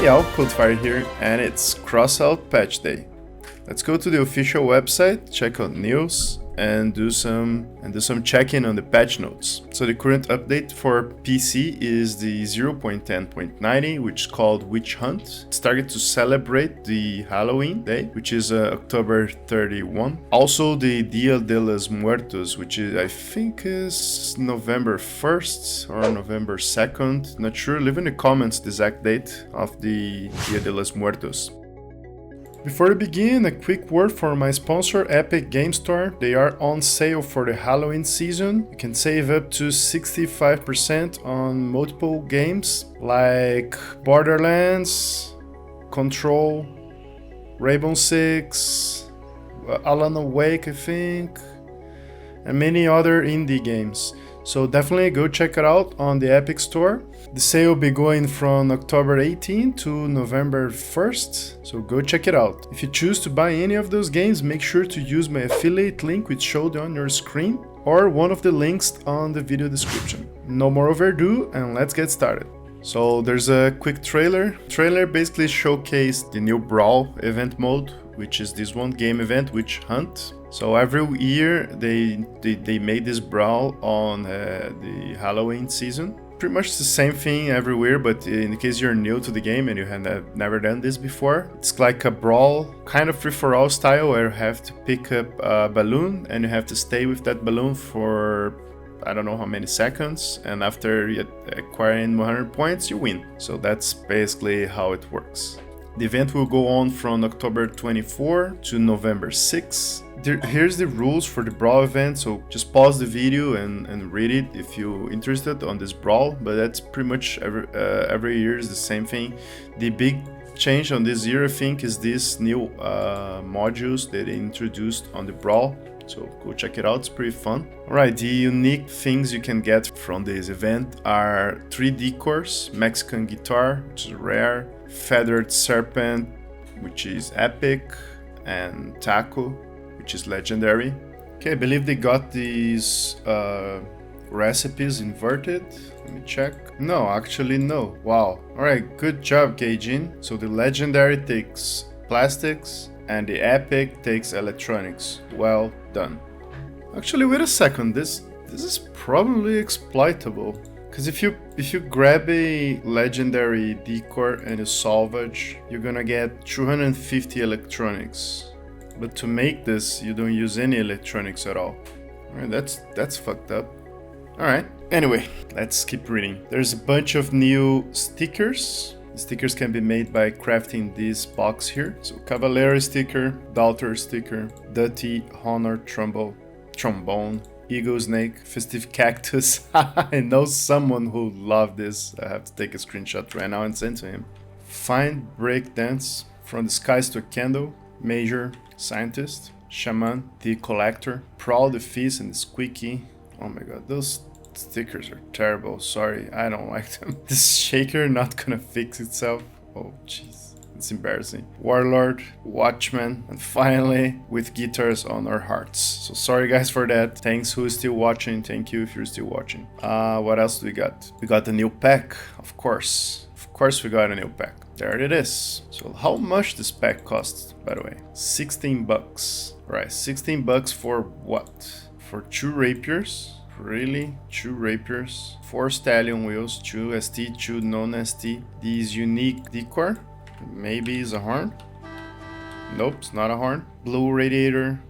Hey y'all, Coldfire here, and it's Crossout patch day. Let's go to the official website, check out news, and do some checking on the patch notes. So the current update for PC is the 0.10.90, which is called Witch Hunt. It's targeted to celebrate the Halloween day, which is October 31. Also the Dia de los Muertos, which is, I think is November 1st or November 2nd. Not sure. Leave in the comments the exact date of the Dia de los Muertos. Before we begin, a quick word for my sponsor, Epic Game Store. They are on sale for the Halloween season. You can save up to 65% on multiple games like Borderlands, Control, Rainbow Six, Alan Wake, I think, and many other indie games. So definitely go check it out on the Epic Store. The sale will be going from October 18 to November 1st, so go check it out. If you choose to buy any of those games, make sure to use my affiliate link which showed on your screen or one of the links on the video description. No more overdue and let's get started. So there's a quick trailer. Trailer basically showcased the new Brawl event mode, which is this one game event, Witch Hunt. So every year they made this Brawl on the Halloween season. Pretty much the same thing everywhere, but in case you're new to the game and you have never done this before, it's like a Brawl, kind of free-for-all style, where you have to pick up a balloon and you have to stay with that balloon for I don't know how many seconds, and after acquiring 100 points you win. So that's basically how it works. The event will go on from October 24 to November 6. Here's the rules for the Brawl event, so just pause the video and read it if you're interested on this Brawl, but that's pretty much every year is the same thing. The big change on this year, I think, is these new modules that they introduced on the Brawl. So go check it out, it's pretty fun. Alright, the unique things you can get from this event are 3 decors, Mexican guitar, which is rare, feathered serpent, which is epic, and taco, which is legendary. Okay, I believe they got these recipes inverted. Let me check. No, actually no. Wow. Alright, good job, Gaijin. So the legendary takes plastics and the epic takes electronics. Well done. Actually, wait a second. This is probably exploitable. Because if you grab a legendary decor and you salvage, you're gonna get 250 electronics. But to make this, you don't use any electronics at all. Alright, that's fucked up. Alright, anyway, let's keep reading. There's a bunch of new stickers. The stickers can be made by crafting this box here. So Cavalier sticker, Daughter sticker, Dutty, Honor, Trombone, Eagle Snake, Festive Cactus. I know someone who loved this. I have to take a screenshot right now and send to him. Find Breakdance, From the Skies to a Candle, Major, Scientist, Shaman, The Collector, Prowl the Feast, and the Squeaky. Oh my god, those stickers are terrible. Sorry, I don't like them. This shaker not gonna fix itself. Oh jeez, it's embarrassing. Warlord, Watchman, and finally with guitars on our hearts. So sorry guys for that. Thanks who is still watching. Thank you if you're still watching. What else do we got? We got a new pack, of course. Of course we got a new pack. There it is. So how much this pack costs, by the way? 16 bucks. Right, 16 bucks for what? For 2 rapiers. Really? 2 rapiers, 4 stallion wheels, 2 ST, 2 non-ST. These unique decor. Maybe it's a horn. Nope, it's not a horn. Blue radiator.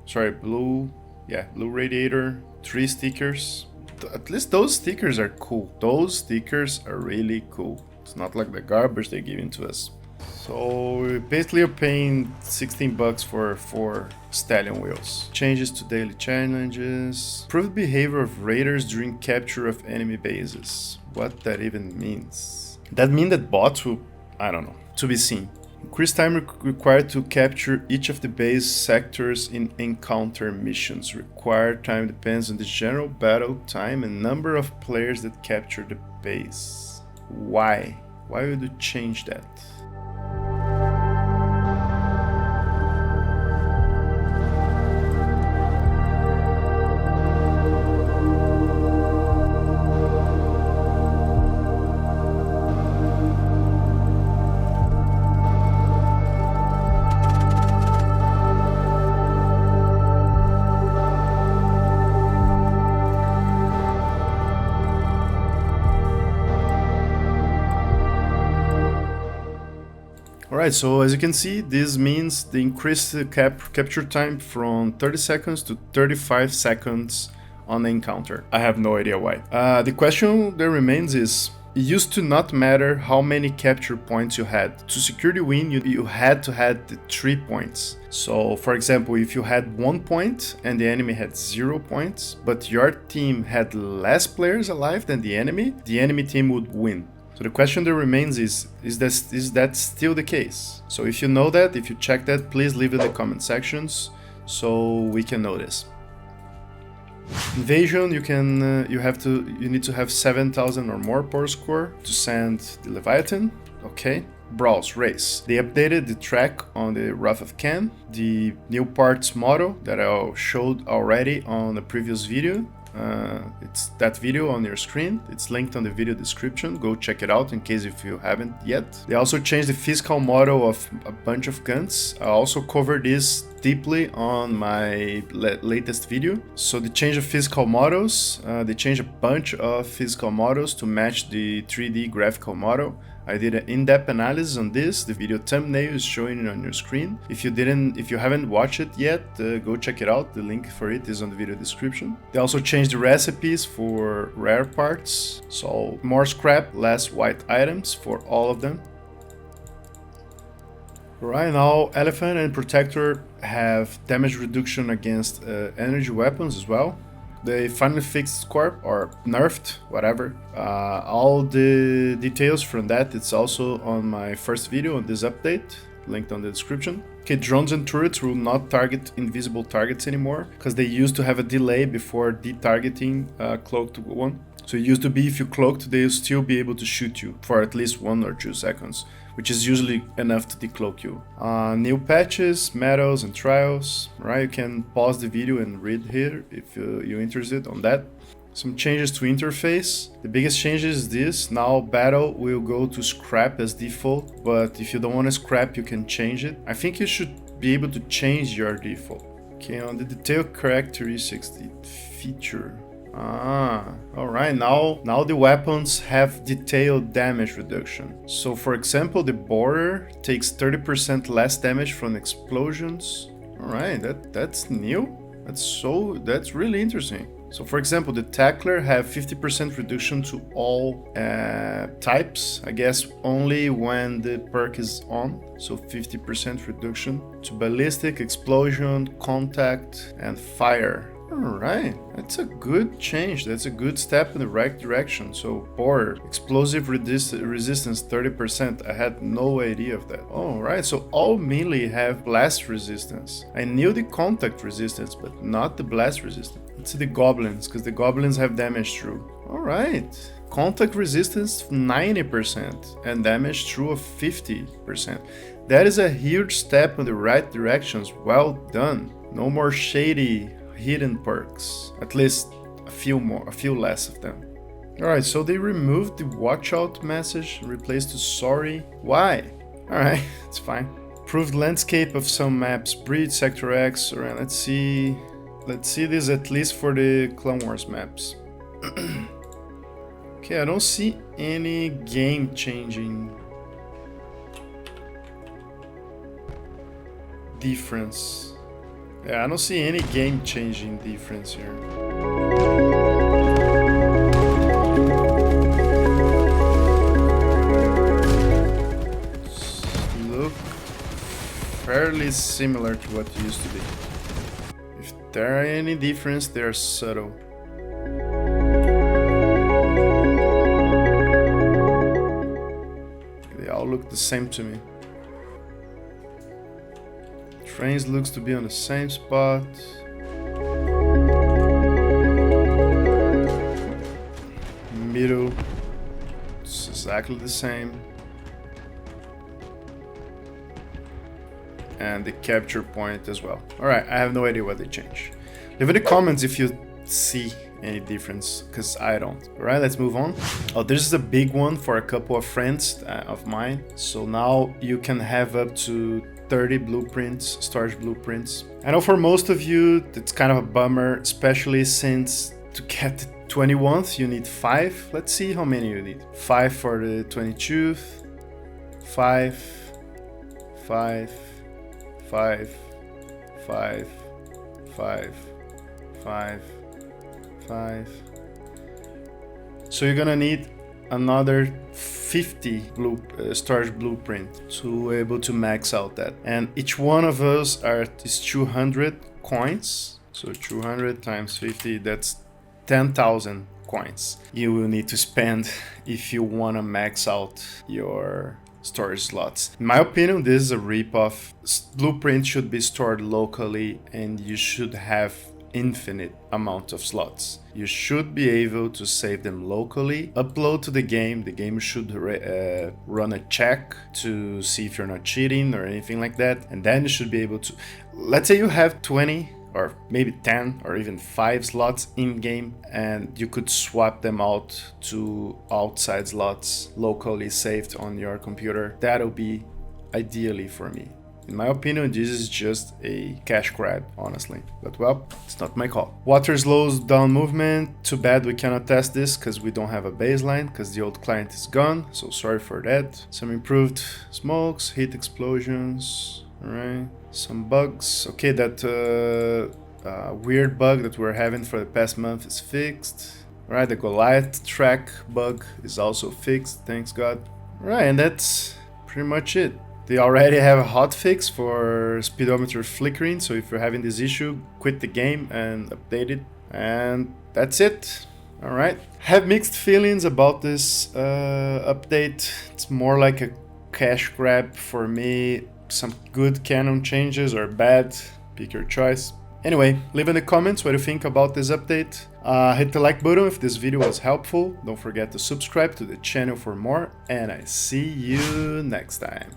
Sorry, blue radiator. 3 stickers. At least those stickers are cool. Those stickers are really cool. It's not like the garbage they're giving to us. So basically you're paying 16 bucks for 4 stallion wheels. Changes to daily challenges. Improved behavior of raiders during capture of enemy bases. What that even means? That means that bots will, I don't know, to be seen. Increased time required to capture each of the base sectors in encounter missions. Required time depends on the general battle time and number of players that capture the base. Why? Why would you change that? Alright, so as you can see, this means the increased capture time from 30 seconds to 35 seconds on the encounter. I have no idea why. The question that remains is, it used to not matter how many capture points you had. To secure the win, you had to have the 3 points. So for example, if you had 1 point and the enemy had 0 points, but your team had less players alive than the enemy team would win. So the question that remains is that still the case? So if you know that, if you check that, please leave it in the comment sections so we can know this. Invasion, you need to have 7,000 or more power score to send the Leviathan. Okay. Browse race. They updated the track on the Wrath of Khan, the new parts model that I showed already on the previous video. It's that video on your screen. It's linked on the video description. Go check it out in case if you haven't yet. They also changed the physical model of a bunch of guns. I also covered this deeply on my latest video. So they changed the physical models. They changed a bunch of physical models to match the 3D graphical model. I did an in-depth analysis on this. The video thumbnail is showing it on your screen. If you haven't watched it yet, go check it out. The link for it is on the video description. They also changed the recipes for rare parts. So more scrap, less white items for all of them. Right now, Elephant and Protector have damage reduction against energy weapons as well. They finally fixed Scorp, or nerfed, whatever. All the details from that, it's also on my first video on this update, linked on the description. Okay, drones and turrets will not target invisible targets anymore, because they used to have a delay before de-targeting cloaked one. So it used to be if you cloaked, they'll still be able to shoot you for at least 1 or 2 seconds, which is usually enough to decloak you. New patches, medals, and trials. Right, you can pause the video and read here if you're interested on that. Some changes to interface. The biggest change is this. Now battle will go to scrap as default, but if you don't want to scrap, you can change it. I think you should be able to change your default. Okay, on the detail characteristics, the feature. Alright, now the weapons have detailed damage reduction. So for example, the borer takes 30% less damage from explosions. Alright, that's new. That's really interesting. So for example, the tackler have 50% reduction to all types, I guess only when the perk is on. So 50% reduction to ballistic, explosion, contact, and fire. Alright, that's a good change. That's a good step in the right direction. So, borer, explosive resistance 30%. I had no idea of that. Alright, so all melee have blast resistance. I knew the contact resistance, but not the blast resistance. Let's see the goblins, because the goblins have damage through. Alright, contact resistance 90% and damage through of 50%. That is a huge step in the right directions. Well done. No more shady hidden perks, at least a few less of them. Alright, so they removed the watch out message and replaced the sorry. Why? Alright, it's fine. Improved landscape of some maps, Breed, Sector X. Alright, let's see this at least for the Clone Wars maps. Okay, I don't see any game changing difference. Yeah, I don't see any game-changing difference here. Look fairly similar to what used to be. If there are any difference, they are subtle. They all look the same to me. Trains looks to be on the same spot. Middle, it's exactly the same. And the capture point as well. Alright, I have no idea what they changed. Leave in the comments if you see any difference, because I don't. Alright, let's move on. Oh, this is a big one for a couple of friends of mine. So now you can have up to 30 blueprints, storage blueprints. I know for most of you it's kind of a bummer, especially since to get the 21th you need 5. Let's see how many you need. 5 for the 22th, 5, 5, 5, 5, 5, 5, 5. So you're gonna need another 50 storage blueprint to able to max out that. And each one of us is 200 coins. So 200 times 50, that's 10,000 coins you will need to spend if you want to max out your storage slots. In my opinion, this is a rip-off. Blueprint should be stored locally and you should have infinite amount of slots. You should be able to save them locally, upload to the game should run a check to see if you're not cheating or anything like that, and then you should be able to, let's say you have 20 or maybe 10 or even 5 slots in game, and you could swap them out to outside slots locally saved on your computer. That'll be ideally for me. In my opinion, this is just a cash grab, honestly. But well, it's not my call. Water slows down movement. Too bad we cannot test this because we don't have a baseline because the old client is gone. So sorry for that. Some improved smokes, heat explosions. All right. Some bugs. Okay, that weird bug that we're having for the past month is fixed. All right, the Goliath track bug is also fixed. Thanks God. All right, and that's pretty much it. They already have a hotfix for speedometer flickering, so if you're having this issue, quit the game and update it. And that's it. Alright. Have mixed feelings about this update. It's more like a cash grab for me. Some good canon changes or bad, pick your choice. Anyway, leave in the comments what you think about this update. Hit the like button if this video was helpful. Don't forget to subscribe to the channel for more, and I see you next time.